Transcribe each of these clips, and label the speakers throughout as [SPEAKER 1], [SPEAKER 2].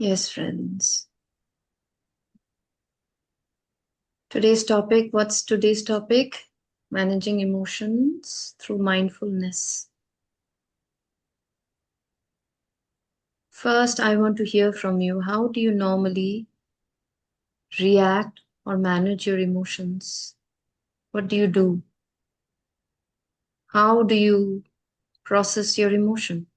[SPEAKER 1] Yes, friends. What's today's topic? Managing emotions through mindfulness. First, I want to hear from you. How do you normally react or manage your emotions? What do you do? How do you process your emotion?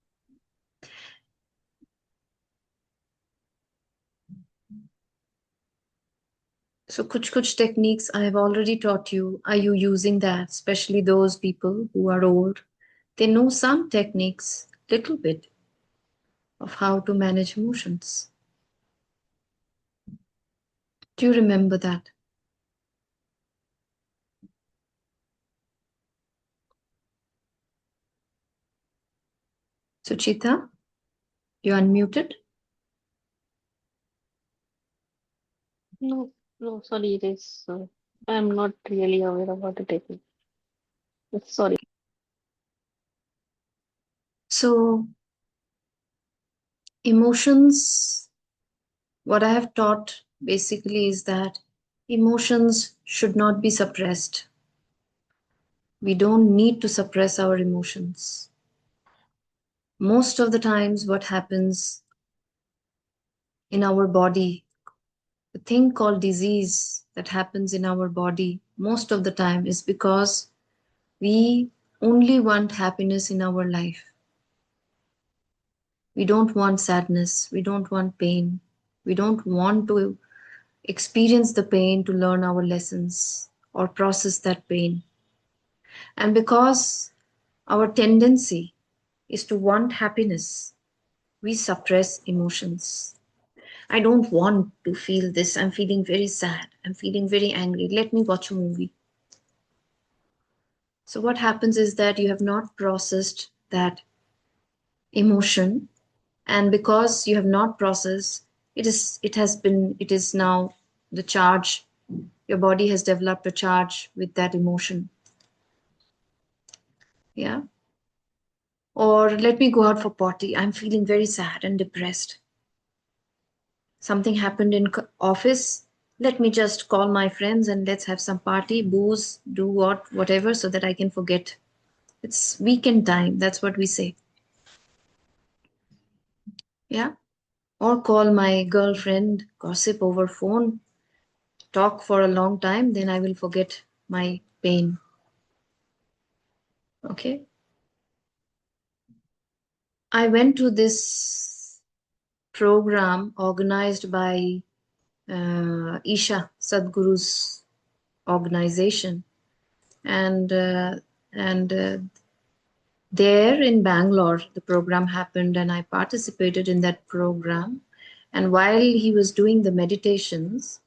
[SPEAKER 1] So, kuch techniques I have already taught you. Are you using that? Especially those people who are old. They know some techniques, little bit, of how to manage emotions. Do you remember that? Suchita, you unmuted?
[SPEAKER 2] No, no, sorry, it is. I'm not really aware about the technique. Sorry.
[SPEAKER 1] So, emotions, what I have taught basically is that emotions should not be suppressed. We don't need to suppress our emotions. Most of the times, what happens in our body, the thing called disease that happens in our body, most of the time is because we only want happiness in our life. We don't want sadness. We don't want pain. We don't want to experience the pain to learn our lessons or process that pain. And because our tendency is to want happiness, we suppress emotions. I don't want to feel this. I'm feeling very sad. I'm feeling very angry. Let me watch a movie. So, what happens is that you have not processed that emotion, and because you have not processed, it is now the charge. Your body has developed a charge with that emotion. Yeah. Or let me go out for potty. I'm feeling very sad and depressed. Something happened in office. Let me just call my friends and let's have some party, booze, do whatever, so that I can forget. It's weekend time. That's what we say. Yeah. Or call my girlfriend, gossip over phone, talk for a long time, then I will forget my pain. Okay. I went to this program organized by Isha Sadhguru's organization, and there in Bangalore, the program happened, and I participated in that program. And while he was doing the meditations,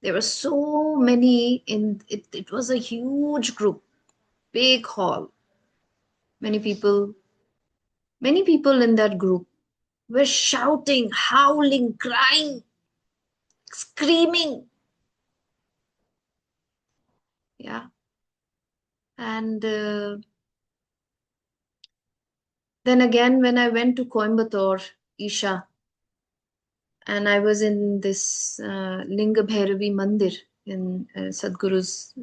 [SPEAKER 1] there were so many in it. It was a huge group, big hall. Many people, many people in that group were shouting, howling, crying, screaming. Yeah, and then again, when I went to Coimbatore, Isha, and I was in this Linga Bhairavi Mandir in Sadhguru's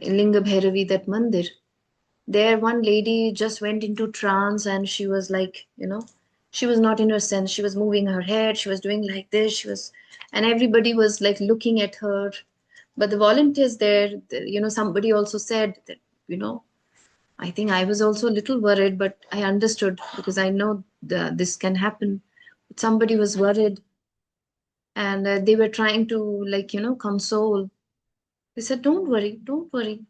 [SPEAKER 1] Linga Bhairavi, that mandir. There, one lady just went into trance and she was like, she was not in her sense. She was moving her head, she was doing like this, and everybody was like looking at her. But the volunteers there, somebody also said that, I think I was also a little worried, but I understood because I know this can happen. But somebody was worried and they were trying to, like, console. They said, "Don't worry, don't worry.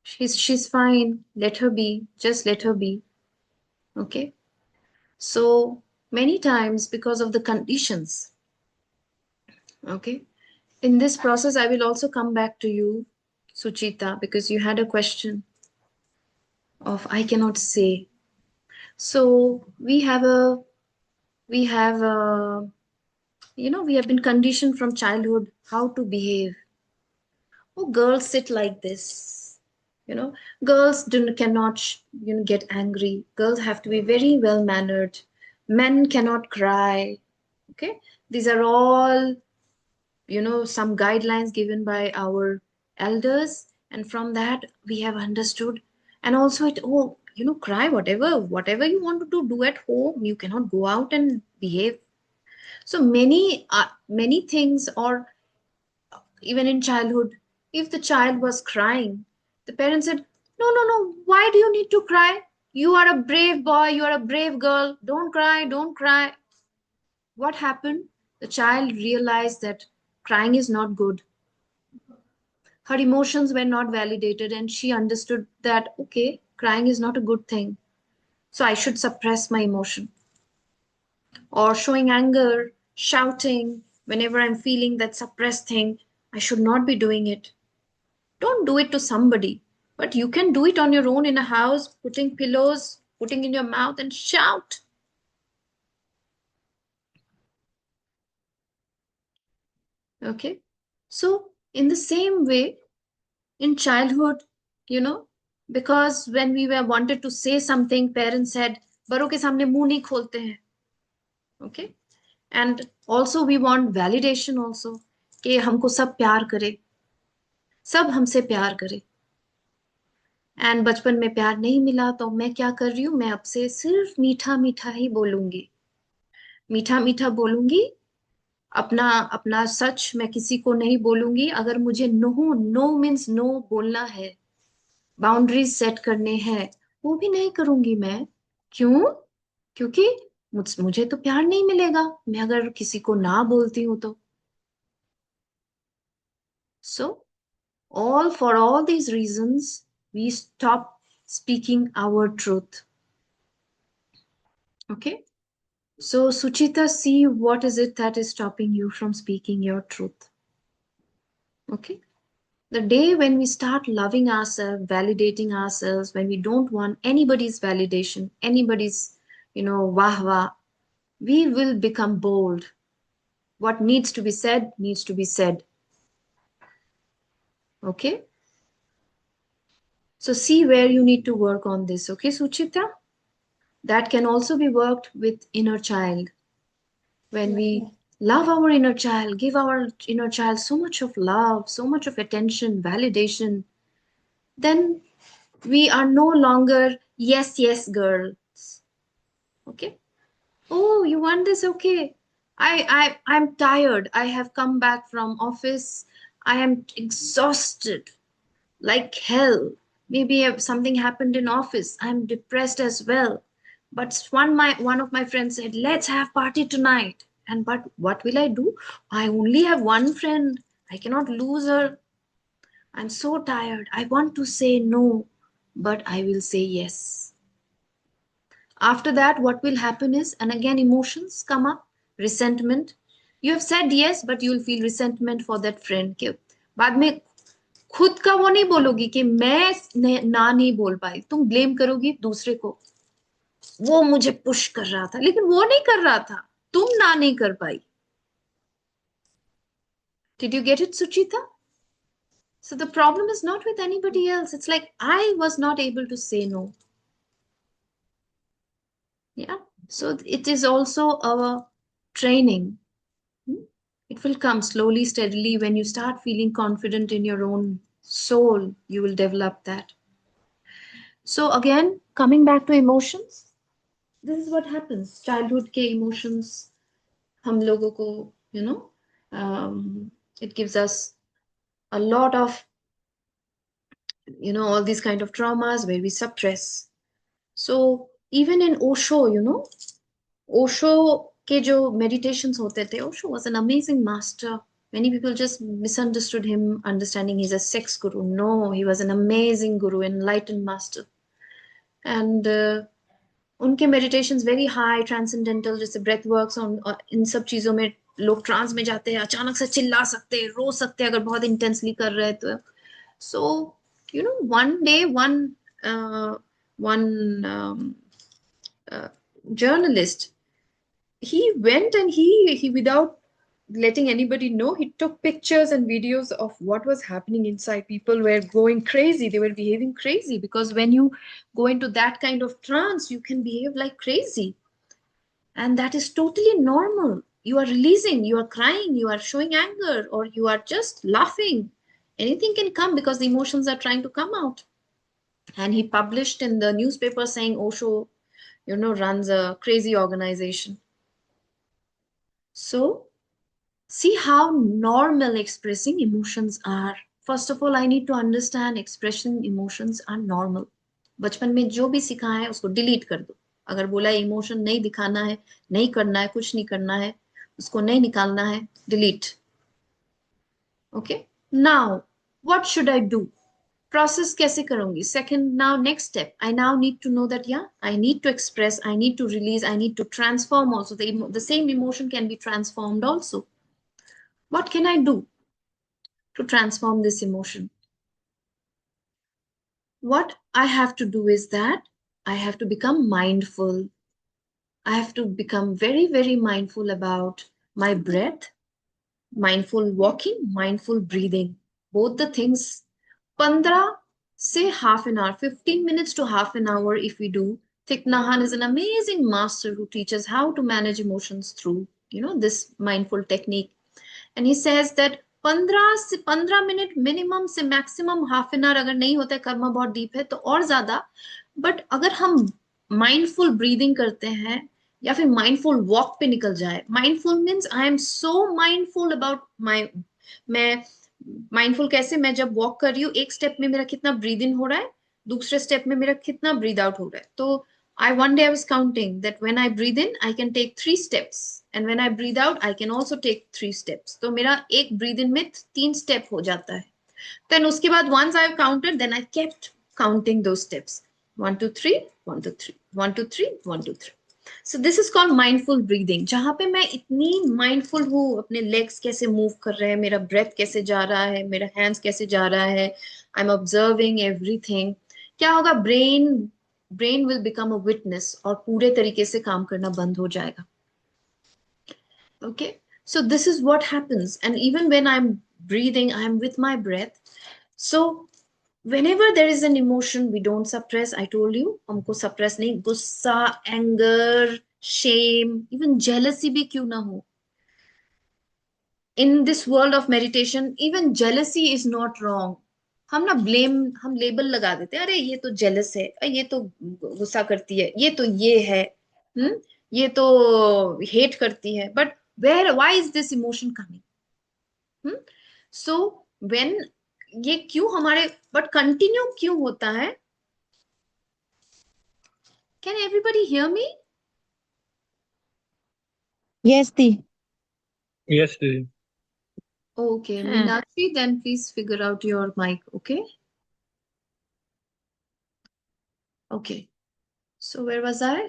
[SPEAKER 1] She's fine. Let her be. Just let her be." Okay. So many times because of the conditions. Okay. In this process, I will also come back to you, Suchita, because you had a question of I cannot say. So we have a we have been conditioned from childhood how to behave. Oh, girls sit like this. You know, girls cannot get angry. Girls have to be very well mannered. Men cannot cry. Okay, these are all, some guidelines given by our elders, and from that we have understood. And also cry whatever you want to do at home. You cannot go out and behave. So many things, or even in childhood, if the child was crying, the parents said, no, no, no, why do you need to cry? You are a brave boy, you are a brave girl, don't cry, don't cry. What happened? The child realized that crying is not good. Her emotions were not validated, and she understood that, okay, crying is not a good thing. So I should suppress my emotion. Or showing anger, shouting, whenever I'm feeling that suppressed thing, I should not be doing it. Don't do it to somebody, but you can do it on your own in a house, putting pillows, putting in your mouth and shout. Okay. So, in the same way, in childhood, you know, because when we were wanted to say something, parents said, बड़ों के सामने मुंह नहीं खोलते हैं. Okay. And also we want validation also, कि हमको सब प्यार करे, सब हमसे प्यार करे. एंड बचपन में प्यार नहीं मिला, तो मैं क्या कर रही हूँ, मैं अब से सिर्फ मीठा मीठा ही बोलूंगी, मीठा मीठा बोलूंगी. अपना अपना सच मैं किसी को नहीं बोलूंगी. अगर मुझे नो नो मीन्स नो बोलना है, बाउंड्रीज सेट करने हैं, वो भी नहीं करूंगी मैं. क्यों? क्योंकि मुझे तो प्यार नहीं मिलेगा मैं अगर किसी को ना बोलती हूं तो. सो all these reasons, we stop speaking our truth. Okay. So, Suchita, see what is it that is stopping you from speaking your truth. Okay. The day when we start loving ourselves, validating ourselves, when we don't want anybody's validation, anybody's, wah wah, we will become bold. What needs to be said needs to be said. Okay. So see where you need to work on this. Okay, Suchita? That can also be worked with inner child. When we love our inner child, give our inner child so much of love, so much of attention, validation, then we are no longer yes, yes, girls. Okay. Oh, you want this? Okay. I'm tired. I have come back from office. I am exhausted like hell. Maybe if something happened in office. I'm depressed as well. But one of my friends said, "Let's have party tonight." And but what will I do? I only have one friend. I cannot lose her. I'm so tired. I want to say no, but I will say yes. After that, what will happen is, and again, emotions come up, resentment. You have said yes, but you will feel resentment for that friend. कि बाद में खुद का वो नहीं बोलोगी कि मैं ना नहीं बोल पाई, तुम ब्लेम करोगी दूसरे को. वो मुझे पुश कर रहा था, लेकिन वो नहीं कर रहा था, तुम ना नहीं कर पाई. Did you get it, Suchita? So the problem is not with anybody else. It's like I was not able to say no. Yeah. So it is also our training. It will come slowly, steadily. When you start feeling confident in your own soul, you will develop that. So again, coming back to emotions, this is what happens. Childhood ke emotions, hum logo ko, it gives us a lot of, all these kind of traumas where we suppress. So even in Osho, Osho के जो meditations होते थे, Osho was an amazing master. Many people just misunderstood him, understanding he's a sex guru. No, he was an amazing guru, enlightened master. And उनके meditations very high, transcendental, जैसे breath works on इन सब चीजों में लोग trans में जाते हैं, अचानक से चिल्ला सकते हैं, रो सकते हैं अगर बहुत intensely कर रहे हैं तो. So, one day, one journalist, he went and he without letting anybody know, he took pictures and videos of what was happening inside. People were going crazy, they were behaving crazy, because when you go into that kind of trance, you can behave like crazy, and that is totally normal. you are releasing, you are crying, you are showing anger, or you are just laughing. Anything can come because the emotions are trying to come out. And he published in the newspaper saying Osho, runs a crazy organization. So see how normal expressing emotions are. First of all, I need to understand expressing emotions are normal. बचपन में जो भी सिखाया है उसको delete कर दो. अगर बोला इमोशन नहीं दिखाना है, नहीं करना है, कुछ नहीं करना है, उसको नहीं निकालना है, delete. Okay, now what should I do? Process कैसे करूंगी? Second, now next step, I now need to know that या I need to express, I need to release, I need to transform also. The same emotion can be transformed also. What can I do to transform this emotion? What I have to do is that I have to become mindful. I have to become very, very mindful about my breath, mindful walking, mindful breathing. Both the things, 15 say half an hour, 15 minutes to half an hour if we do. Thich Nhat Hanh is an amazing master who teaches how to manage emotions through, this mindful technique. And he says that 15 minute minimum से maximum half an hour, अगर नहीं होता है, कर्मा बहुत deep है तो और ज्यादा. बट अगर हम माइंडफुल ब्रीदिंग करते हैं या फिर माइंडफुल वॉक पे निकल जाए. Mindful means I am so mindful about my, मैं माइंडफुल कैसे, मैं जब वॉक कर रही हूँ एक स्टेप में मेरा कितना ब्रीद इन हो रहा है, दूसरे स्टेप में मेरा कितना ब्रीद आउट हो रहा है. तो I one day I was counting that when I breathe in, I can take 3 steps, and when I breathe out, I can also take 3 steps. तो मेरा एक breathe in में 3 step हो जाता है. Then उसके बाद once I've counted, then I kept counting those steps. 1, 2, 3, 1, 2, 3, 1, 2, 3, 1, 2, 3. So this is called mindful breathing. जहाँ पे मैं इतनी mindful हूँ, अपने legs कैसे move कर रहे हैं, मेरा breath कैसे जा रहा है, मेरा hands कैसे जा रहा है, I'm observing everything. क्या होगा? Brain will become a witness और पूरे तरीके से काम करना बंद हो जाएगा. Okay, so this is what happens. And even when I am breathing, I am with my breath. So whenever there is an emotion, we don't suppress. I told you, हमको suppress नहीं. गुस्सा, anger, shame, even jealousy भी क्यों ना हो. In this world of meditation, even jealousy is not wrong. हम ना blame, हम लेबल लगा देते हैं, अरे ये तो जेलस है, ये तो गुस्सा करती है, ये तो ये है, ये तो हेट करती है. But where, why is this emotion coming? So when, ये क्यों हमारे, बट कंटिन्यू क्यों होता है? Can everybody hear me?
[SPEAKER 3] Yes, Di.
[SPEAKER 4] Yes, Didi.
[SPEAKER 1] Okay,
[SPEAKER 2] Hmm.
[SPEAKER 1] Meenakshi, then please figure out your mic. Okay. Okay, so where was I?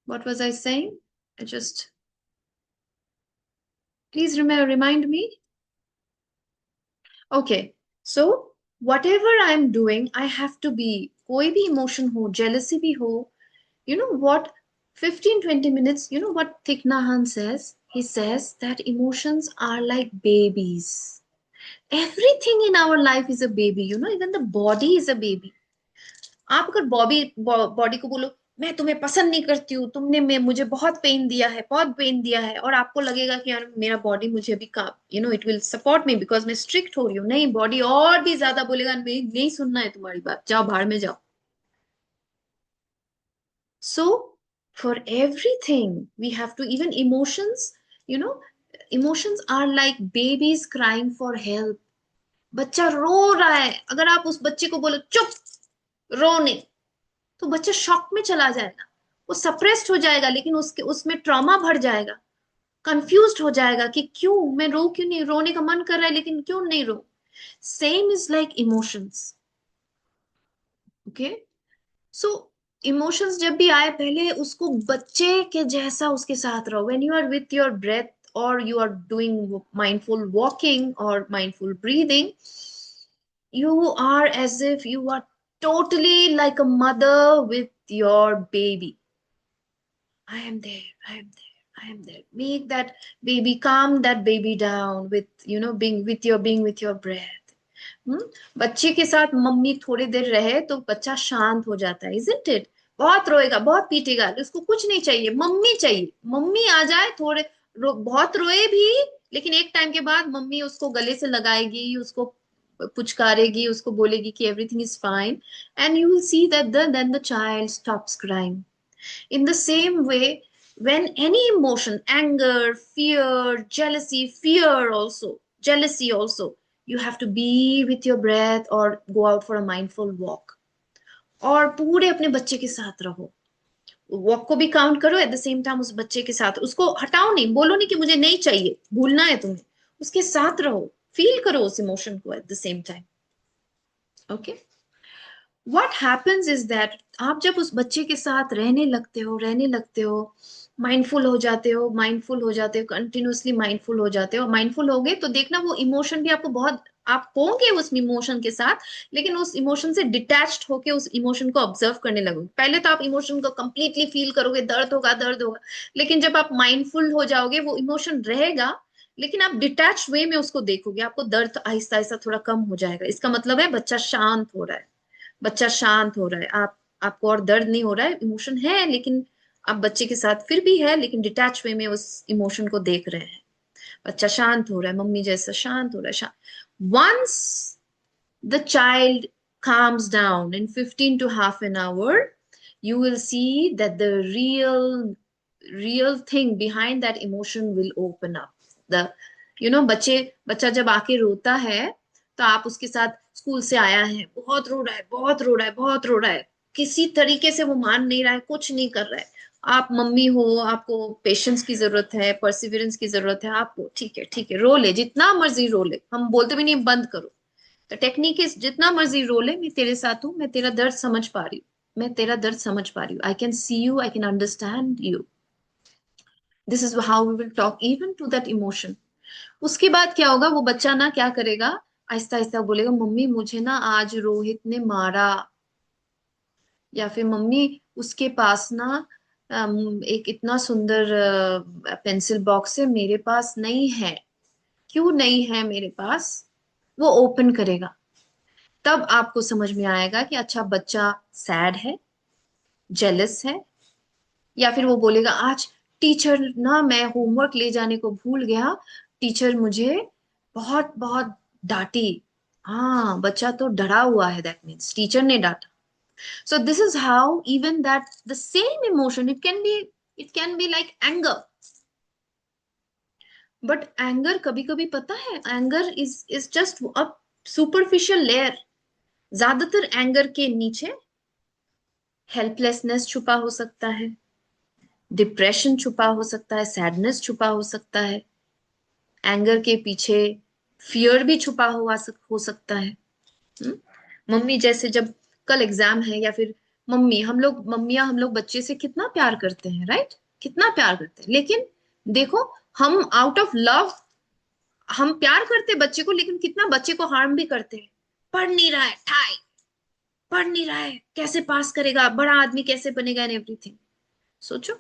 [SPEAKER 1] What was I saying? I just, please remind me. Okay, so whatever I'm doing, I have to be, कोई भी emotion हो, jealousy भी हो, you know what, 15-20 minutes, you know what Thich Nhat Hanh says? He says that emotions are like babies. Everything in our life is a baby, even the body is a baby. आप अगर body को बोलो मैं तुम्हें पसंद नहीं करती हूँ, तुमने मुझे बहुत पेन दिया है, बहुत पेन दिया है, और आपको लगेगा कि यार मेरा बॉडी मुझे अभी it will support me because मैं स्ट्रिक्ट हो रही हूँ. नहीं, बॉडी और भी ज्यादा बोलेगा नहीं, नहीं सुनना है तुम्हारी बात, जाओ भाड़ में जाओ. So for everything we have to, even emotions, emotions are like babies crying for help. बच्चा रो रहा है, अगर आप उस बच्चे को बोलो चुप, रो नहीं, तो बच्चा शॉक में चला जाएगा, वो सप्रेस्ड हो जाएगा, लेकिन उसमें ट्रॉमा भर जाएगा, कंफ्यूज्ड हो जाएगा कि क्यों मैं रो, क्यों नहीं, रोने का मन कर रहा है लेकिन क्यों नहीं रो. Same is like emotions. Okay, so emotions जब भी आए, पहले उसको बच्चे के जैसा उसके साथ रहो. When you are with your breath or you are doing mindful walking or mindful breathing, you are as if you are totally like a mother with your baby. I am there, I am there, I am there. Make that baby, calm that baby down with, being with your breath. बच्चे के साथ mummy थोड़ी देर रहे तो बच्चा शांत हो जाता है, isn't it? बहुत रोएगा, बहुत पीटेगा, उसको कुछ नहीं चाहिए, मम्मी चाहिए. मम्मी आ जाए, थोड़े बहुत रोए भी, लेकिन एक टाइम के बाद मम्मी उसको गले से लगाएगी, उसको पुचकारेगी, उसको बोलेगी कि everything is fine, and you will see that then the child stops crying. In the same way, when any emotion, anger, fear, jealousy, fear also, jealousy also, you have to be with your breath or go out for a mindful walk. और पूरे अपने बच्चे के साथ रहो, walk को भी count करो, एट द सेम टाइम उस बच्चे के साथ, उसको हटाओ नहीं, बोलो नहीं कि मुझे नहीं चाहिए, भूलना है तुम्हें, उसके साथ रहो, फील करो उस इमोशन को at the same time. Okay. What happens is that आप जब उस बच्चे के साथ रहने लगते हो, माइंडफुल हो जाते हो, कंटिन्यूअसली माइंडफुल हो जाते हो, माइंडफुल हो गए तो देखना वो इमोशन भी आपको बहुत, आप होंगे उस इमोशन के साथ, लेकिन उस इमोशन से डिटैच्ड होके उस इमोशन को ऑब्जर्व करने लगोगे. पहले तो आप इमोशन को कंप्लीटली फील करोगे, दर्द होगा, लेकिन जब आप माइंडफुल हो जाओगे वो इमोशन रहेगा, लेकिन आप डिटैच वे में उसको देखोगे, आपको दर्द आहिस्ता आहिस्ता थोड़ा कम हो जाएगा. इसका मतलब है बच्चा शांत हो रहा है, आपको और दर्द नहीं हो रहा है, इमोशन है लेकिन आप बच्चे के साथ फिर भी है, लेकिन डिटैच वे में उस इमोशन को देख रहे हैं. बच्चा शांत हो रहा है, मम्मी जैसा शांत हो रहा है. Once the child calms down in 15 to half an hour, you will see that the real thing behind that emotion will open up. The बच्चा जब आके रोता है, तो आप उसके साथ, स्कूल से आया है, बहुत रो रहा है, बहुत रो रहा है, किसी तरीके से वो मान नहीं रहा है, कुछ नहीं कर रहा है, आप मम्मी हो, आपको पेशेंस की जरूरत है, परसिवियरेंस की जरूरत है आपको, ठीक है रो ले, जितना मर्जी रो ले, हम बोलते भी नहीं बंद करो. तो टेक्निक इज जितना मर्जी रो ले, मैं तेरे साथ हूँ, मैं तेरा दर्द समझ पा रही हूँ, I can see you, I can understand you. This is how we will talk even to that emotion. उसके बाद क्या होगा, वो बच्चा ना क्या करेगा, आहिस्ता आहिस्ता बोलेगा, मम्मी मुझे ना आज रोहित ने मारा, या फिर मम्मी उसके पास ना एक इतना सुंदर पेंसिल बॉक्स है, मेरे पास नहीं है, क्यों नहीं है मेरे पास. वो ओपन करेगा, तब आपको समझ में आएगा कि अच्छा बच्चा सैड है, जेलस है, या फिर वो बोलेगा आज टीचर ना, मैं होमवर्क ले जाने को भूल गया, टीचर मुझे बहुत बहुत डांटी. हाँ, बच्चा तो डरा हुआ है, दैट मीन्स टीचर ने डांटा. So this is how even that the same emotion, it can be like anger. But anger कभी कभी पता है, anger is just a superficial layer. ज्यादातर anger के नीचे helplessness छुपा हो सकता है, डिप्रेशन छुपा हो सकता है, सैडनेस छुपा हो सकता है, एंगर के पीछे फियर भी छुपा हो सकता है. हम्म? मम्मी जैसे जब कल एग्जाम है, या फिर मम्मियां हम लोग बच्चे से कितना प्यार करते हैं, राइट, कितना प्यार करते हैं, लेकिन देखो, हम आउट ऑफ लव हम प्यार करते हैं बच्चे को, लेकिन कितना बच्चे को हार्म भी करते हैं. पढ़ नहीं रहा है, ठाई, पढ़ नहीं रहा है, कैसे पास करेगा, बड़ा आदमी कैसे बनेगा, एंड एवरीथिंग. सोचो,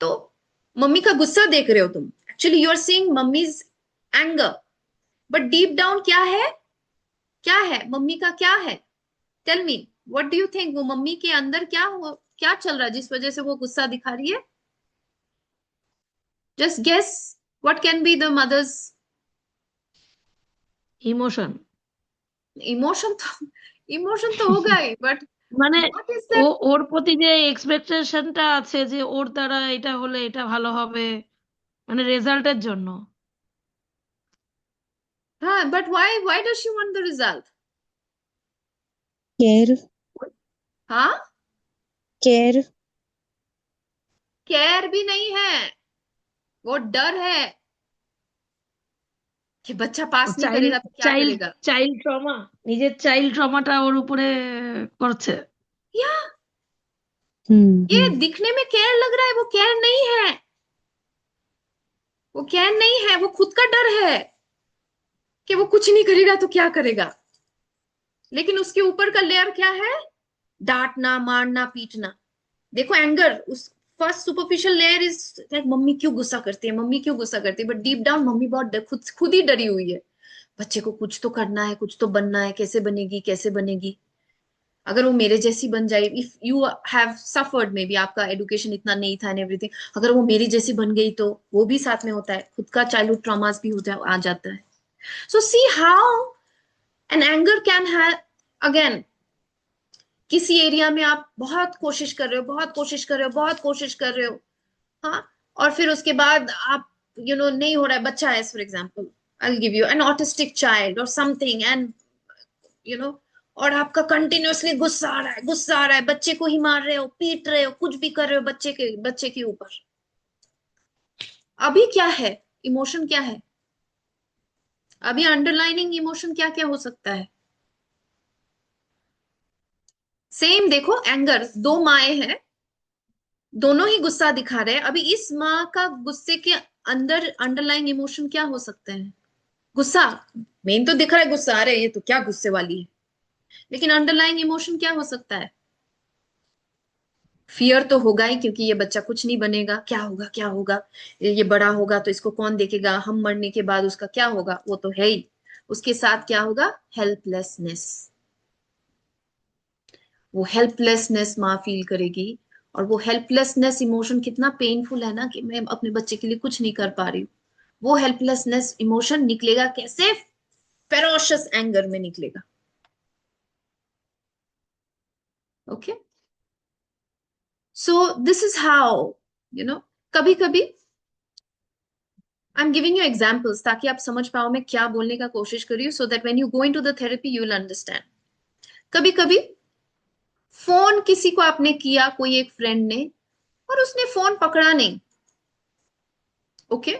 [SPEAKER 1] तो मम्मी का गुस्सा देख रहे हो तुम, actually you are seeing mummy's anger, but deep down क्या है मम्मी का, क्या है, tell me, what do you think, वो मम्मी के अंदर क्या चल रहा है जिस वजह से वो गुस्सा दिखा रही है. Just guess, what can be the mother's
[SPEAKER 2] emotion.
[SPEAKER 1] Emotion तो होगा ही, बट
[SPEAKER 2] মানে
[SPEAKER 1] व्हाट इज
[SPEAKER 2] ও
[SPEAKER 1] दैट.
[SPEAKER 2] ওর প্রতি যে এক্সপেকটেশনটা আছে যে ওর দ্বারা এটা হলে এটা ভালো হবে, মানে রেজাল্টের জন্য।
[SPEAKER 1] हाँ, but why does she want the result.
[SPEAKER 3] Care
[SPEAKER 1] हाँ,
[SPEAKER 3] केयर
[SPEAKER 1] केयर भी नहीं है, वो डर है कि बच्चा
[SPEAKER 2] ও
[SPEAKER 1] पास नहीं
[SPEAKER 2] চাইল্ড
[SPEAKER 1] करेगा तो क्या
[SPEAKER 2] চাইল্ড
[SPEAKER 1] करेगा.
[SPEAKER 2] চাইল্ড ট্রমা, নিজের চাইল্ড ট্রমাটা ওর উপরে করছে।
[SPEAKER 1] या
[SPEAKER 3] हम्म
[SPEAKER 1] ये दिखने में केयर लग रहा है, वो केयर नहीं है, वो खुद का डर है कि वो कुछ नहीं करेगा तो क्या करेगा. लेकिन उसके ऊपर का लेयर क्या है, डांटना, मारना, पीटना. देखो, एंगर उस first superficial layer is like mummy क्यों गुस्सा करती है, बट डीप डाउन मम्मी बहुत खुद ही डरी हुई है, बच्चे को कुछ तो करना है, कुछ तो बनना है, कैसे बनेगी. अगर वो मेरे जैसी बन जाए, if you have suffered, may be आपका एडुकेशन इतना नहीं था एंड एवरीथिंग, अगर वो मेरी जैसी बन गई तो वो भी साथ में होता है, खुद का चाइल्डहुड ट्रॉमास भी होता है, आ जाता है. So see how an anger can have, again किसी एरिया में आप बहुत कोशिश कर रहे हो, बहुत कोशिश कर रहे हो, बहुत कोशिश कर रहे हो, हाँ, और फिर उसके बाद आप नहीं हो रहा है. बच्चा है, for example I will give you an autistic child or something, and you know और आपका कंटिन्यूअसली गुस्सा आ रहा है, गुस्सा आ रहा है, बच्चे को ही मार रहे हो, पीट रहे हो, कुछ भी कर रहे हो बच्चे के ऊपर. अभी क्या है इमोशन, क्या है अभी अंडरलाइनिंग इमोशन, क्या क्या हो सकता है? सेम देखो, एंगर, दो माए हैं, दोनों ही गुस्सा दिखा रहे हैं. अभी इस माँ का गुस्से के अंदर अंडरलाइंग इमोशन क्या हो सकते हैं? गुस्सा मेन तो दिख रहा है, गुस्सा, अरे ये तो क्या गुस्से वाली है, लेकिन अंडरलाइंग इमोशन क्या हो सकता है? फियर तो होगा ही, क्योंकि ये बच्चा कुछ नहीं बनेगा, क्या होगा क्या होगा, ये बड़ा होगा तो इसको कौन देखेगा, हम मरने के बाद उसका क्या होगा, वो तो है ही. उसके साथ क्या होगा? हेल्पलेसनेस. वो हेल्पलेसनेस माँ फील करेगी, और वो हेल्पलेसनेस इमोशन कितना पेनफुल है ना, कि मैं अपने बच्चे के लिए कुछ नहीं कर पा रही हूँ. वो हेल्पलेसनेस इमोशन निकलेगा कैसे? फेरोशियस एंगर में निकलेगा. Okay, so this is how कभी कभी I am giving you examples, ताकि आप समझ पाओ मैं क्या बोलने का कोशिश कर रही हूँ, so that when you go into the therapy you will understand. कभी कभी फोन किसी को आपने किया, कोई एक फ्रेंड ने, और उसने फोन पकड़ा नहीं, ओके,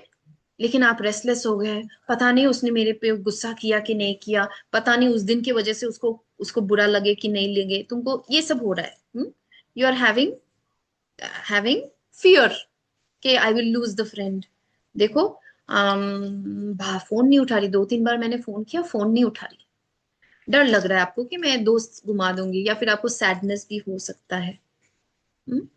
[SPEAKER 1] लेकिन आप रेस्टलेस हो गए, पता नहीं उसने मेरे पे गुस्सा किया कि नहीं किया, पता नहीं उस दिन की वजह से उसको उसको बुरा लगे कि नहीं लगे, तुमको ये सब हो रहा है. You are having having fear कि I will lose the friend. देखो, फोन नहीं उठा रही, 2-3 बार मैंने फोन किया, फोन नहीं उठा रही, डर लग रहा है आपको कि मैं दोस्त गुमा दूंगी, या फिर आपको सैडनेस भी हो सकता है. हम्म?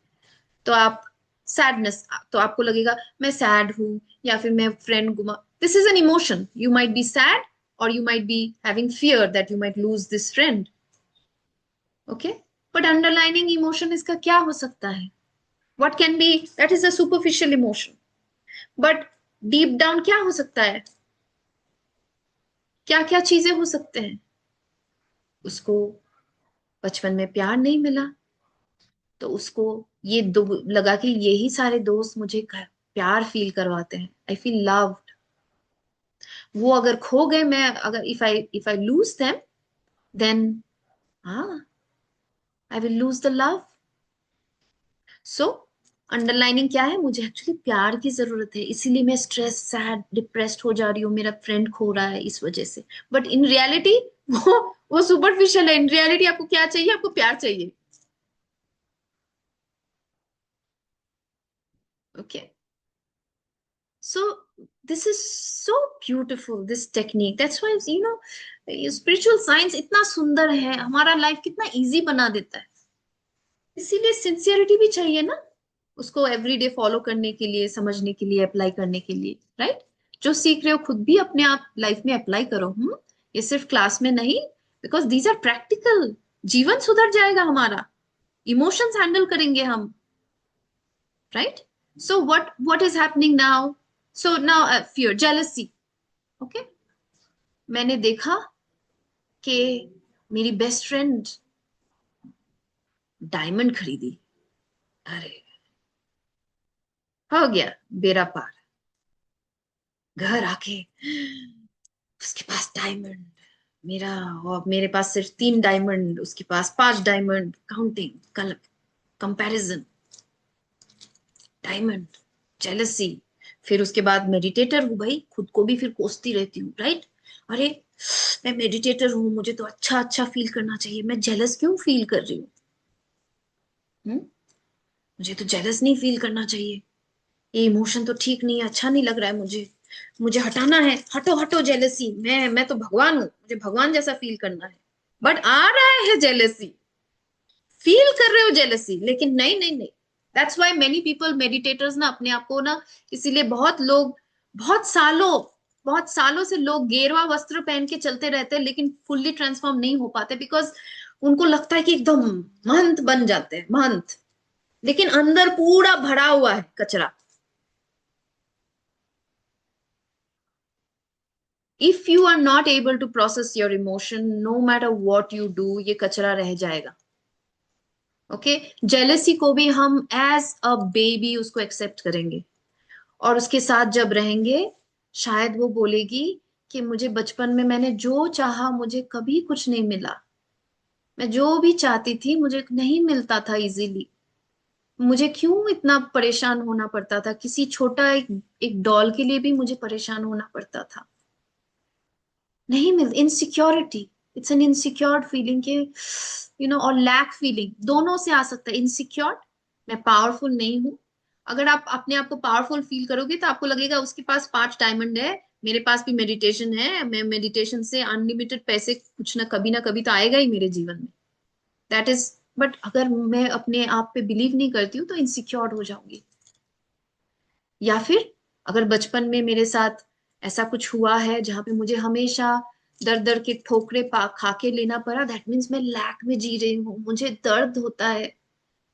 [SPEAKER 1] तो आप सैडनेस, तो आपको लगेगा मैं सैड हूं, या फिर मैं फ्रेंड गुमा. This is an emotion, you might be sad, और you might be having fear that you might lose this friend. Okay, but underlining emotion इसका क्या हो सकता है? What can be, that is a superficial emotion, but deep down क्या हो सकता है? क्या क्या चीजें हो सकते हैं? उसको बचपन में प्यार नहीं मिला, तो उसको ये लगा कि यही सारे दोस्त मुझे प्यार फील करवाते हैं, आई फील लव्ड. वो अगर खो गए, मैं अगर if I lose them, then हाँ, I will lose the love. So underlining क्या है? मुझे एक्चुअली प्यार की जरूरत है, इसीलिए मैं स्ट्रेस, सैड, डिप्रेस्ड हो जा रही हूँ, मेरा फ्रेंड खो रहा है इस वजह से. बट इन रियलिटी वो सुपरफिशियल है. इन रियलिटी आपको क्या चाहिए? आपको प्यार चाहिए. Okay, so this is so beautiful, this technique. That's why spiritual science इतना सुंदर है, हमारा लाइफ कितना इजी बना देता है. इसीलिए सिंसियरिटी भी चाहिए ना, उसको एवरीडे फॉलो करने के लिए, समझने के लिए, अप्लाई करने के लिए, राइट? जो सीख रहे हो खुद भी अपने आप लाइफ में अप्लाई करो. ये सिर्फ क्लास में नहीं, बिकॉज दीज आर प्रैक्टिकल. जीवन सुधर जाएगा हमारा, इमोशंस हैंडल करेंगे हम, right? So what is happening now? So now fear, jealousy. Okay, मैंने देखा कि मेरी बेस्ट फ्रेंड डायमंड खरीदी, अरे हो गया बेड़ा पार. घर आके उसके पास डायमंड, मेरा और मेरे पास सिर्फ 3 डायमंड, उसके पास 5 diamond, counting, comparison, diamond, jealousy. फिर उसके बाद मेडिटेटर हूँ भाई, खुद को भी फिर कोसती रहती हूँ, राइट? अरे मैं मेडिटेटर हूँ, मुझे तो अच्छा अच्छा फील करना चाहिए, मैं जेलस क्यों फील कर रही हूँ? मुझे तो जेलस नहीं फील करना चाहिए, ये इमोशन तो ठीक नहीं है, अच्छा नहीं लग रहा है मुझे, मुझे हटाना है, हटो हटो जेलसी, मैं तो भगवान हूं, मुझे भगवान जैसा फील करना है. बट आ रहा है जेलसी, फील कर रहे हो जेलसी, लेकिन नहीं नहीं नहीं. That's why many people, meditators ना, अपने आप को ना, इसीलिए बहुत लोग बहुत सालों से लोग गेरुआ वस्त्र पहन के चलते रहते हैं, लेकिन फुल्ली ट्रांसफॉर्म नहीं हो पाते, बिकॉज उनको लगता है कि एकदम महंत बन जाते हैं, महंत, लेकिन अंदर पूरा भरा हुआ है कचरा। If you are not able to process your emotion, no matter what you do, ये कचरा रह जाएगा। ओके, जेलेसी को भी हम एज अ बेबी उसको एक्सेप्ट करेंगे, और उसके साथ जब रहेंगे, शायद वो बोलेगी कि मुझे बचपन में मैंने जो चाहा मुझे कभी कुछ नहीं मिला, मैं जो भी चाहती थी मुझे नहीं मिलता था इजीली, मुझे क्यों इतना परेशान होना पड़ता था, किसी छोटा एक डॉल के लिए भी मुझे परेशान होना पड़ता था, नहीं मिल, insecurity, it's an insecure feeling के और लैक फीलिंग दोनों से आ सकता है। इनसिक्योर, मैं पावरफुल नहीं हूं। अगर आप अपने आप को पावरफुल फील करोगे तो आपको लगेगा उसके पास 5 डायमंड है, मेरे पास भी मेडिटेशन है, मैं मेडिटेशन से अनलिमिटेड पैसे कुछ ना कभी तो आएगा ही मेरे जीवन में, दैट इज। बट अगर मैं अपने आप पे बिलीव नहीं करती हूँ तो इनसिक्योर हो जाऊंगी। या फिर अगर बचपन में मेरे साथ ऐसा कुछ हुआ है जहां पे मुझे हमेशा दर दर के ठोकरे खा के लेना पड़ा, दैट मीन्स मैं लैक में जी रही हूँ, मुझे दर्द होता है,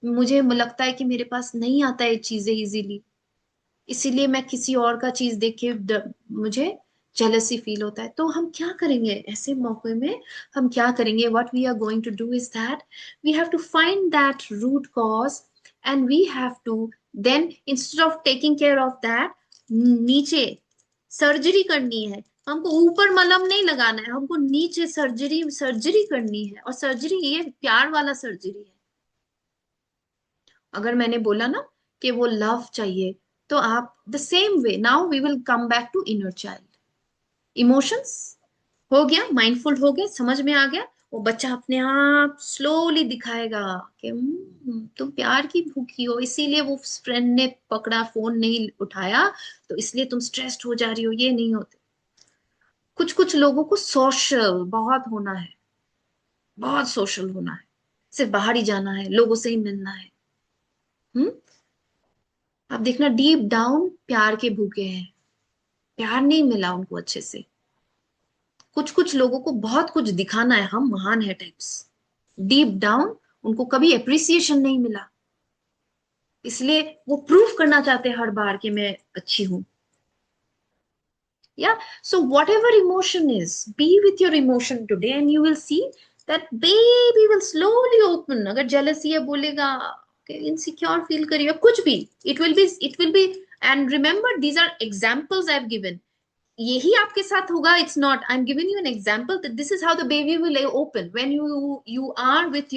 [SPEAKER 1] मुझे लगता है कि मेरे पास नहीं आता है चीजें इजीली, इसीलिए मैं किसी और का चीज देख के मुझे जेलसी फील होता है। तो हम क्या करेंगे ऐसे मौके में, हम क्या करेंगे, what we are going to do is that we have to find that root cause, and we have to then instead of taking care of that, नीचे सर्जरी करनी है, हमको ऊपर मलहम नहीं लगाना है, हमको नीचे सर्जरी सर्जरी करनी है, और सर्जरी ये प्यार वाला सर्जरी है। अगर मैंने बोला ना कि वो लव चाहिए, तो आप the same way now we will come back to inner child. Emotions हो गया, माइंडफुल हो गया, समझ में आ गया, वो बच्चा अपने आप स्लोली दिखाएगा कि तुम प्यार की भूखी हो, इसीलिए वो फ्रेंड ने पकड़ा, फोन नहीं उठाया, तो इसलिए तुम स्ट्रेस्ड हो जा रही हो, ये नहीं होते। कुछ कुछ लोगों को सोशल बहुत होना है, बहुत सोशल होना है, सिर्फ बाहर ही जाना है, लोगों से ही मिलना है। हम्म, आप देखना डीप डाउन प्यार के भूखे हैं, प्यार नहीं मिला उनको अच्छे से। कुछ कुछ लोगों को बहुत कुछ दिखाना है, हम महान है टाइप्स, डीप डाउन उनको कभी अप्रिसिएशन नहीं मिला, इसलिए वो प्रूफ करना चाहते हैं हर बार कि मैं अच्छी हूं। Yeah, so whatever emotion is, be with your emotion today and you will see that baby will slowly open. अगर jealousy है बोलेगा, insecure feel करिए, कुछ भी, it will be and remember these are examples I've given. यही आपके साथ होगा, it's not, I'm giving you an example that this is how the baby will open when you are with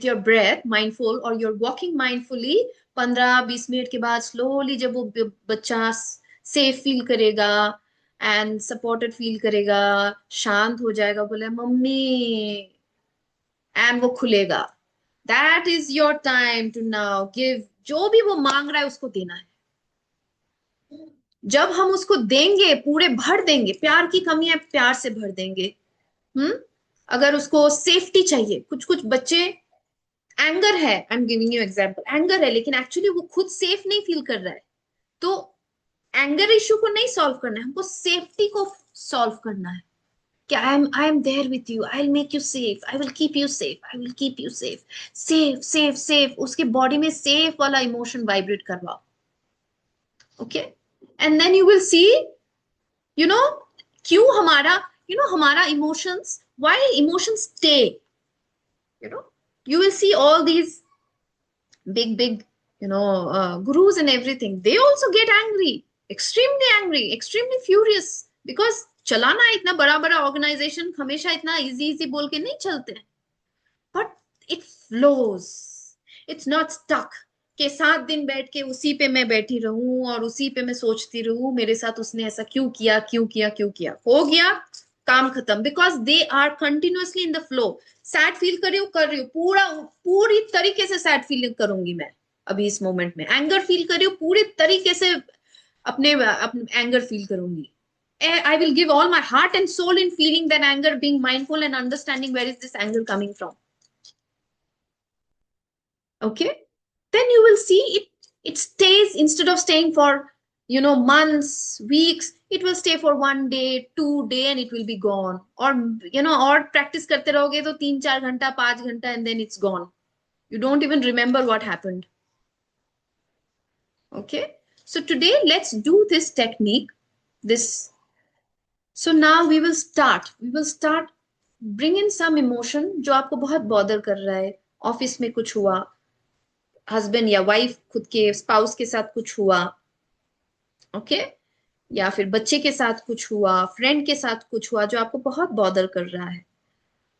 [SPEAKER 1] your breath mindful or you're walking mindfully। 15-20 मिनट के बाद slowly जब वो बच्चा सेफ फील करेगा एंड सपोर्टेड फील करेगा, शांत हो जाएगा, बोले मम्मी, एंड वो खुलेगा, that is your time to now give, जो भी वो मांग रहा है उसको देना है। जब हम उसको देंगे, पूरे भर देंगे, प्यार की कमी है प्यार से भर देंगे। अगर उसको सेफ्टी चाहिए, कुछ कुछ बच्चे एंगर है, I am giving you example, anger है लेकिन एक्चुअली वो खुद सेफ नहीं फील कर रहा है, तो एंगर इशू को नहीं सॉल्व करना है, हमको सेफ्टी को सॉल्व करना है कि I am there with you, I will make you safe, I will keep you safe, I will keep you safe, safe safe safe, उसके बॉडी में सेफ वाला इमोशन वाइब्रेट करवाओ। Okay, and then you will see, you know क्यों हमारा, हमारा emotions, why emotions stay, you will see all these big gurus and everything, they also get angry, extremely furious, because चलाना इतना बड़ा बड़ा organisation हमेशा इतना इजी बोल के नहीं चलते हैं, but it flows, it's not stuck के 7 दिन बैठ के उसी पे मैं बैठी रहूं और उसी पे मैं सोचती रहूं मेरे साथ उसने ऐसा क्यों किया, क्यों किया, क्यों किया, हो गया काम खत्म, because they are continuously in the flow. Sad feel कर रही हूँ पूरी तरीके से सैड फील करूंगी मैं अभी इस मोमेंट में, एंगर फील कर रही हूँ पूरी तरीके से अपने एंगर फील करूंगी, I will give all my heart and soul in feeling that anger, being mindful and understanding where is this anger coming from. Okay, then you will see it stays, instead of staying for months, weeks. It will stay for 1 day, 2 day, and it will be gone. Or practice karte rahoge to 3-4 घंटा, 5 घंटा, and then it's gone. You don't even remember what happened. Okay. So today let's do this technique. So now we will start. Bring in some emotion जो आपको बहुत bother कर रहा है. Office में कुछ हुआ, हस्बैंड या वाइफ खुद के स्पाउस के साथ कुछ हुआ, ओके, या फिर बच्चे के साथ कुछ हुआ, फ्रेंड के साथ कुछ हुआ जो आपको बहुत बॉदर कर रहा है,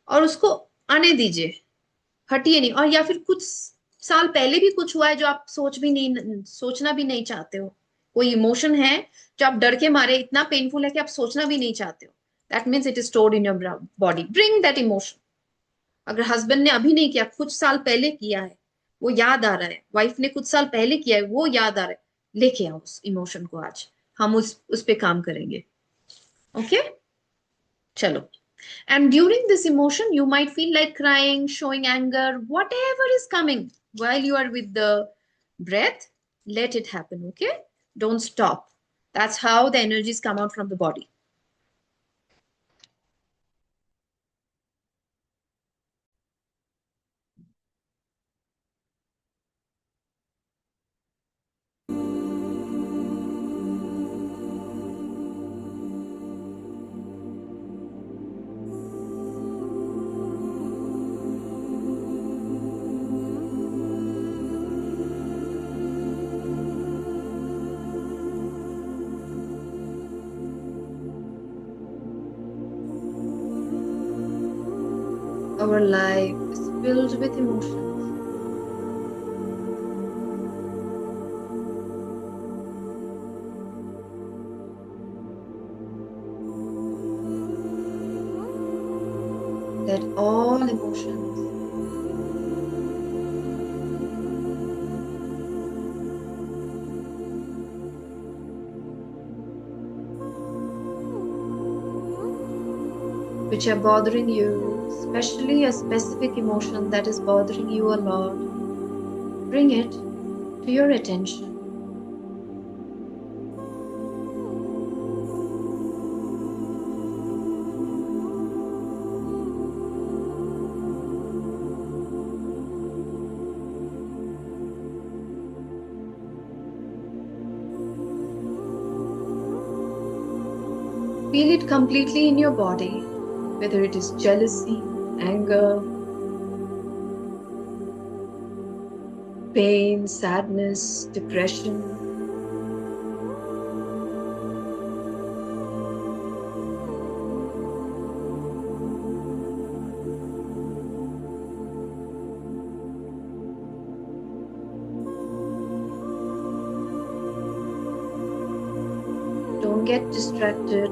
[SPEAKER 1] और उसको आने दीजिए, हटिए नहीं. और या फिर कुछ साल पहले भी कुछ हुआ है जो आप सोचना भी नहीं चाहते हो. कोई इमोशन है जो आप डर के मारे इतना पेनफुल है कि आप सोचना भी नहीं चाहते हो. That means it is stored in your body. Bring that emotion. अगर हस्बैंड ने अभी नहीं किया, कुछ साल पहले किया है, वो याद आ रहा है, वाइफ ने कुछ साल पहले किया है, वो याद आ रहा है, लेके आओ उस इमोशन को. आज हम उस पे काम करेंगे. ओके, चलो. And during this emotion, you might feel like crying, showing anger, whatever is coming while you are with the breath. Let it happen, okay? Don't stop. That's how the energies come out from the body. Our life is filled with emotions. Let all emotions which are bothering you, especially a specific emotion that is bothering you a lot, bring it to your attention. Feel it completely in your body, whether it is jealousy, anger, pain, sadness, depression. Don't get distracted.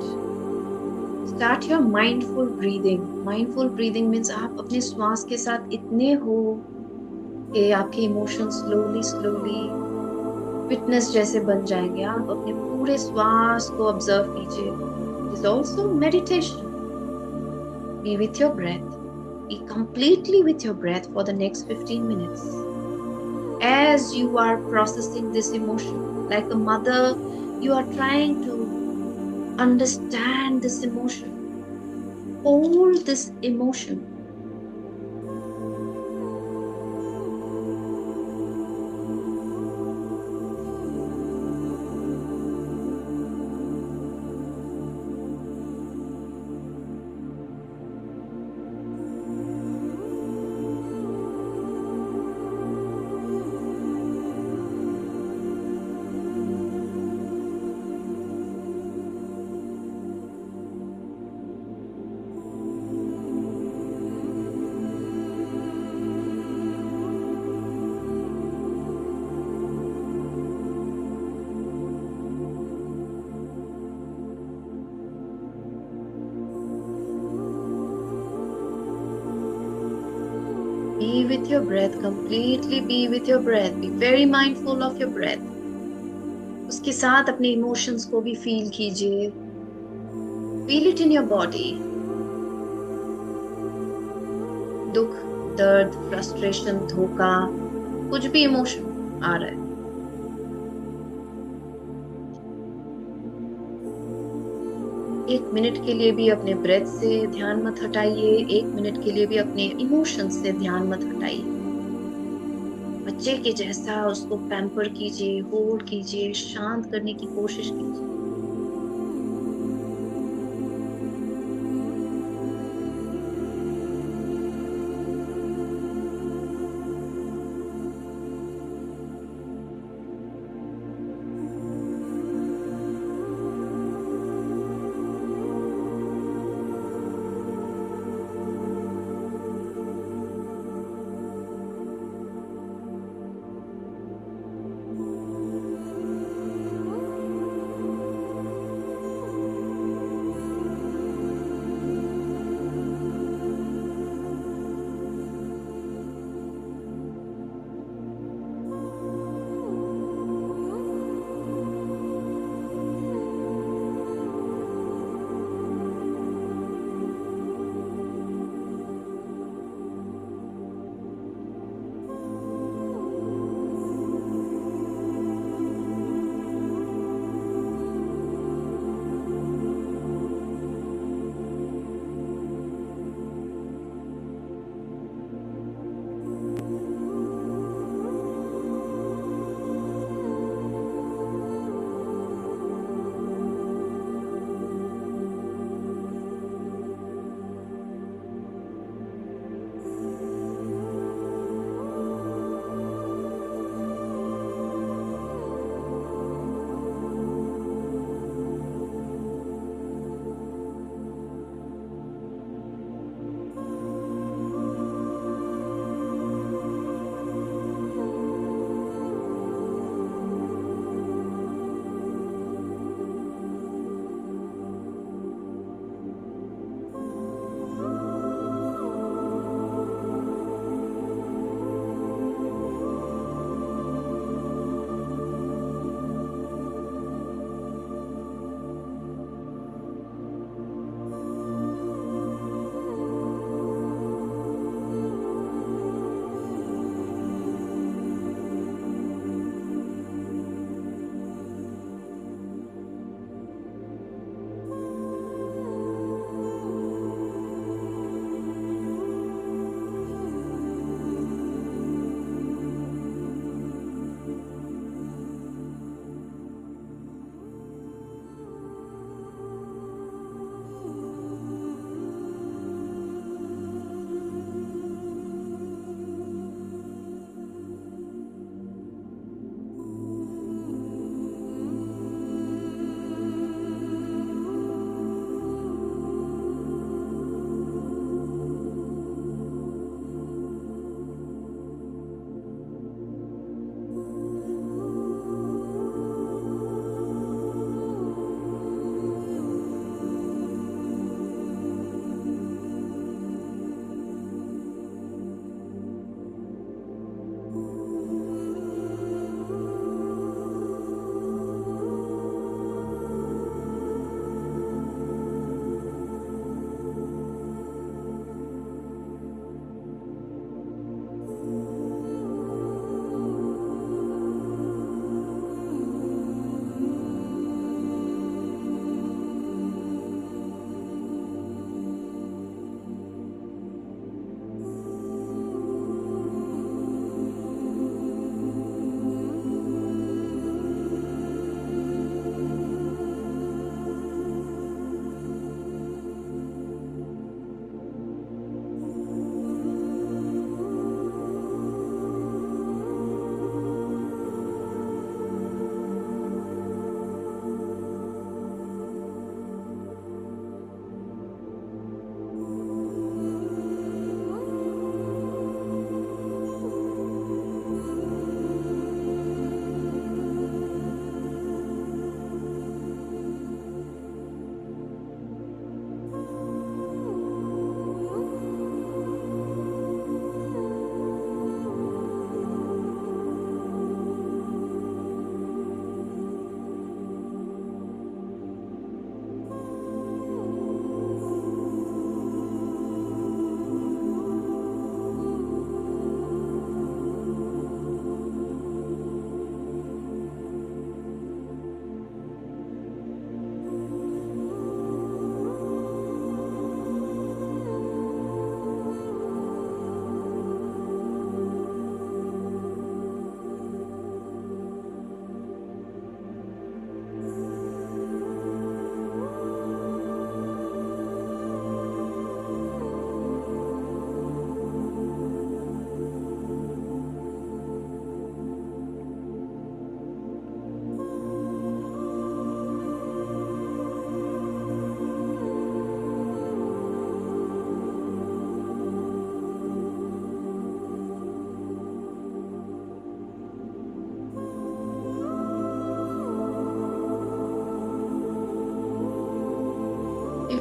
[SPEAKER 1] Start your mindful breathing. Mindful breathing means आप अपने श्वास के साथ इतने हो कि आपके emotions slowly witness जैसे बन जाएंगे. आप अपने पूरे श्वास को ऑब्जर्व कीजिए. It is also meditation. Be with your breath. Be completely with your breath for the next 15 minutes. As you are processing this emotion, like a mother, you are trying to understand this emotion. Hold this emotion. Be with your breath, completely be with your breath. Be very mindful of your breath. उसके साथ अपने emotions को भी feel कीजिए. Feel it in your body. दुख, दर्द, frustration, धोखा, कुछ भी इमोशन आ रहा है. 1 मिनट के लिए भी अपने ब्रेथ से ध्यान मत हटाइए, 1 मिनट के लिए भी अपने इमोशंस से ध्यान मत हटाइए। बच्चे के जैसा उसको पैम्पर कीजिए, होल्ड कीजिए, शांत करने की कोशिश कीजिए।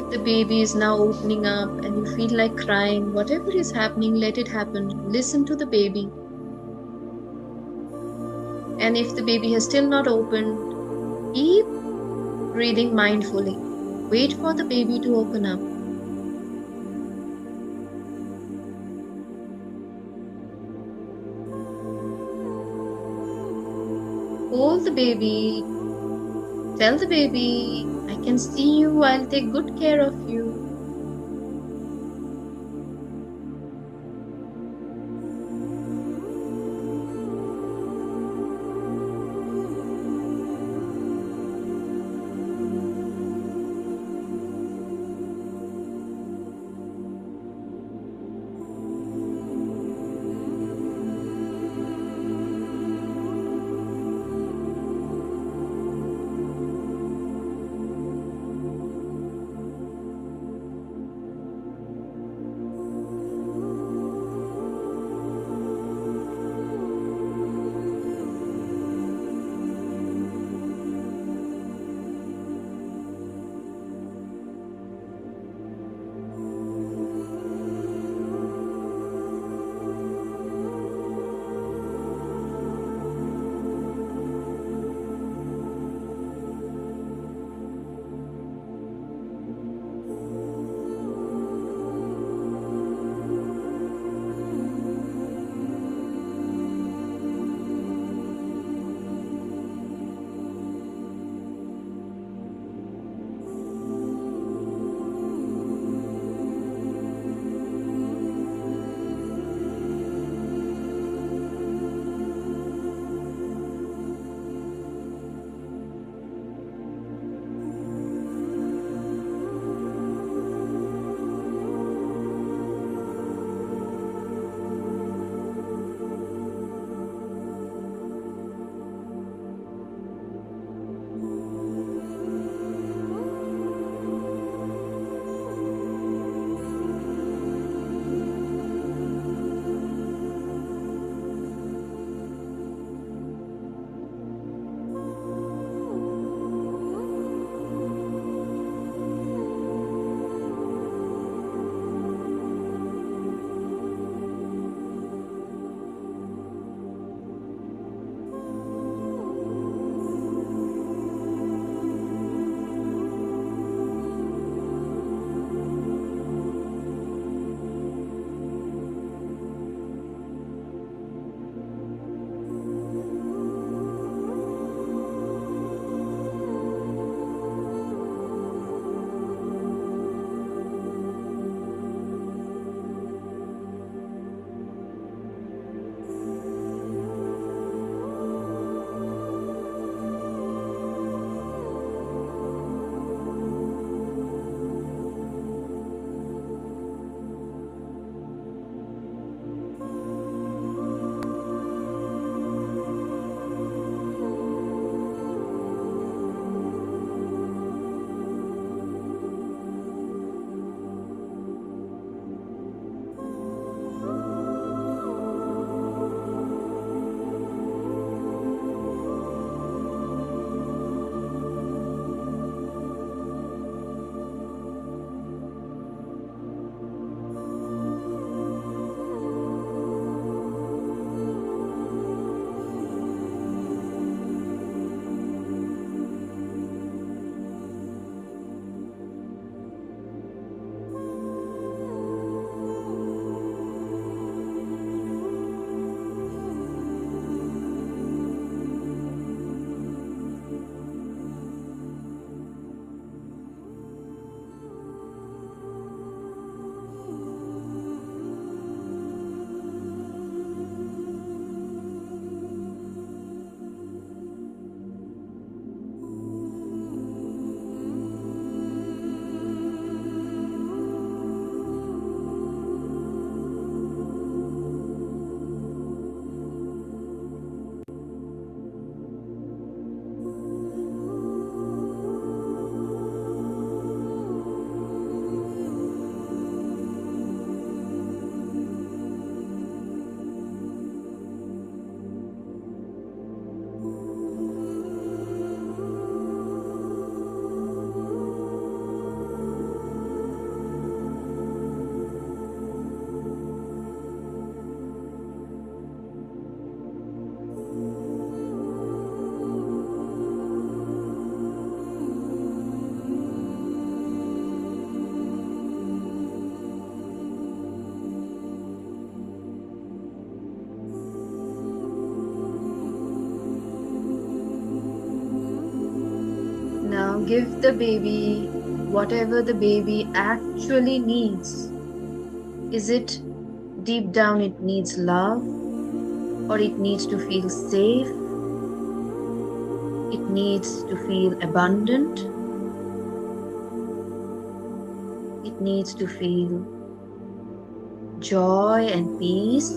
[SPEAKER 1] The baby is now opening up and you feel like crying. Whatever is happening, let it happen. Listen to the baby. And if the baby has still not opened, keep breathing mindfully. Wait for the baby to open up. Hold the baby. Tell the baby, I can see you. I'll take good care of you. Now give the baby whatever the baby actually needs. Is it deep down it needs love, or it needs to feel safe? It needs to feel abundant. It needs to feel joy and peace.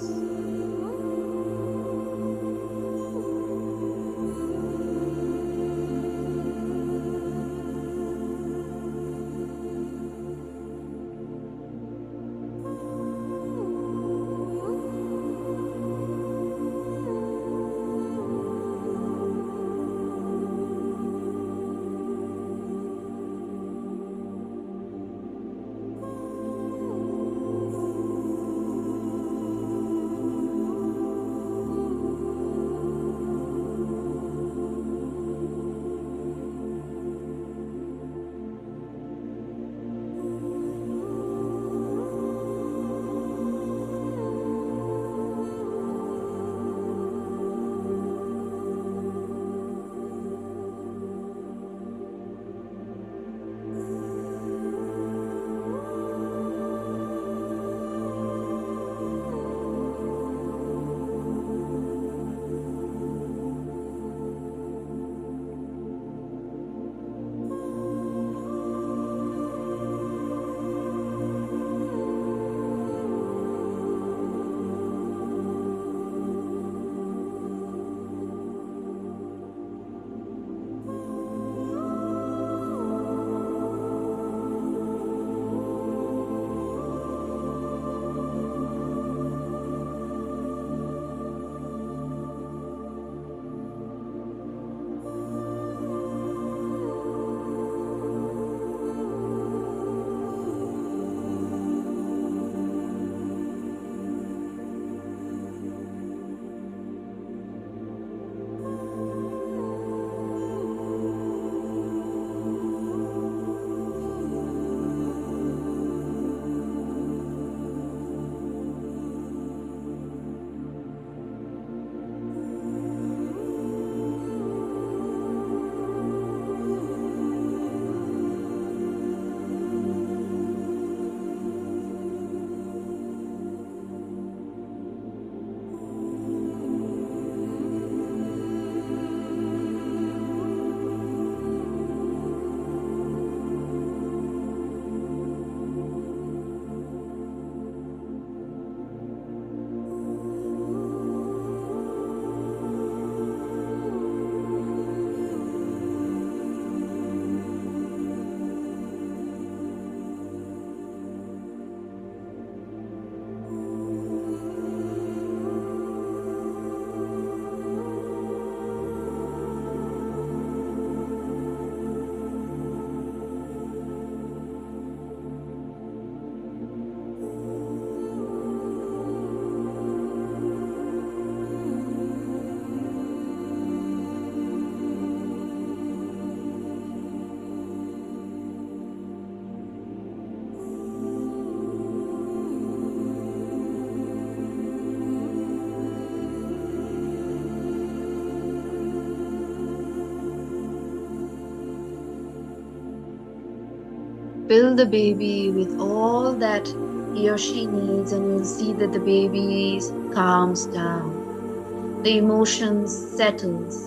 [SPEAKER 1] Fill the baby with all that he or she needs, and you'll see that the baby calms down. The emotions settles.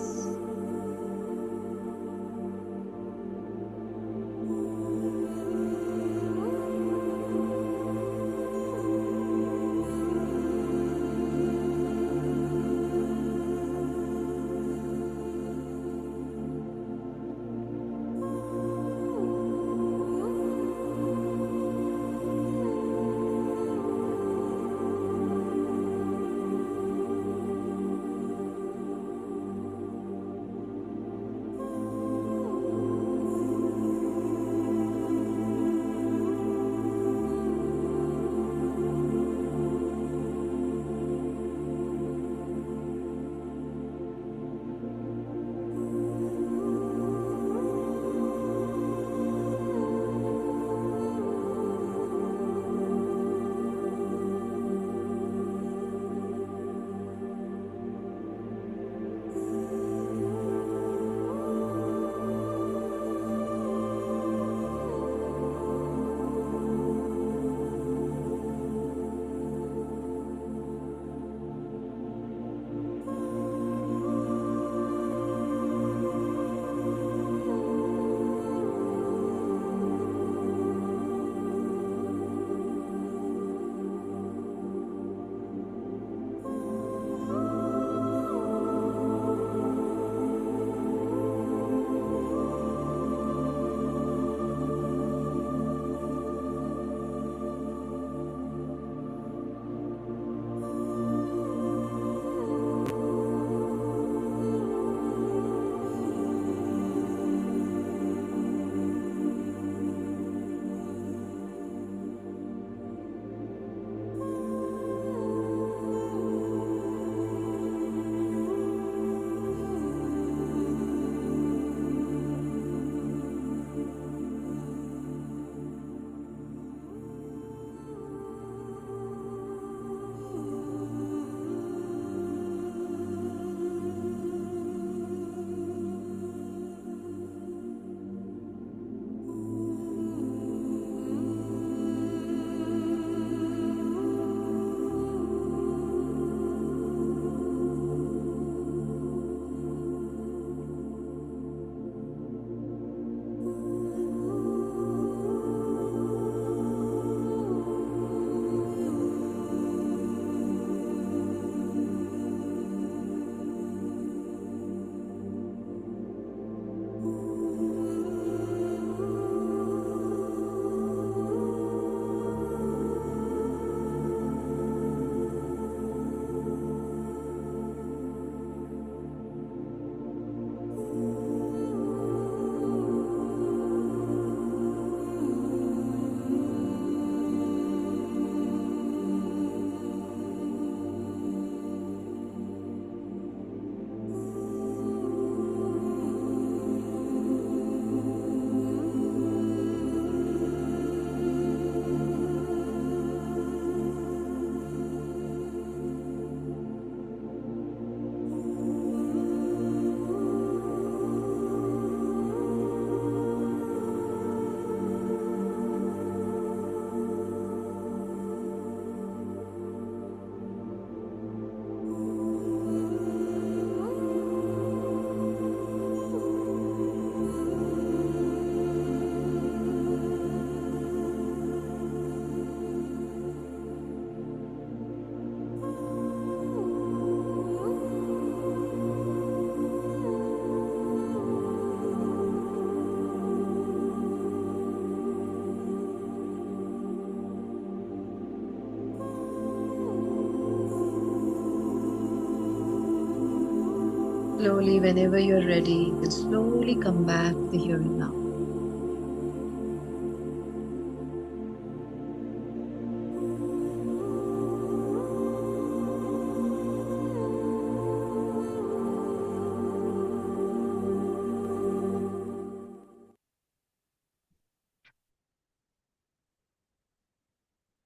[SPEAKER 1] slowly, whenever you're ready, you can slowly come back to the here and now.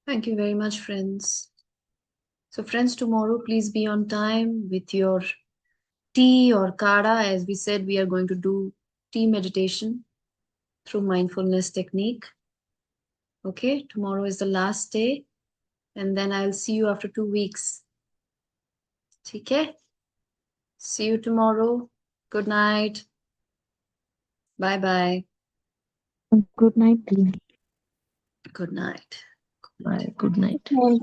[SPEAKER 1] Thank you very much, friends. So, friends, tomorrow, please be on time with your tea or kara. As we said, we are going to do tea meditation through mindfulness technique. Okay, tomorrow is the last day, and then I'll see you after 2 weeks. Okay? See you tomorrow. Good night. Bye-bye.
[SPEAKER 3] Good night, dear.
[SPEAKER 1] Good night.
[SPEAKER 3] Bye. Good night.
[SPEAKER 2] Well,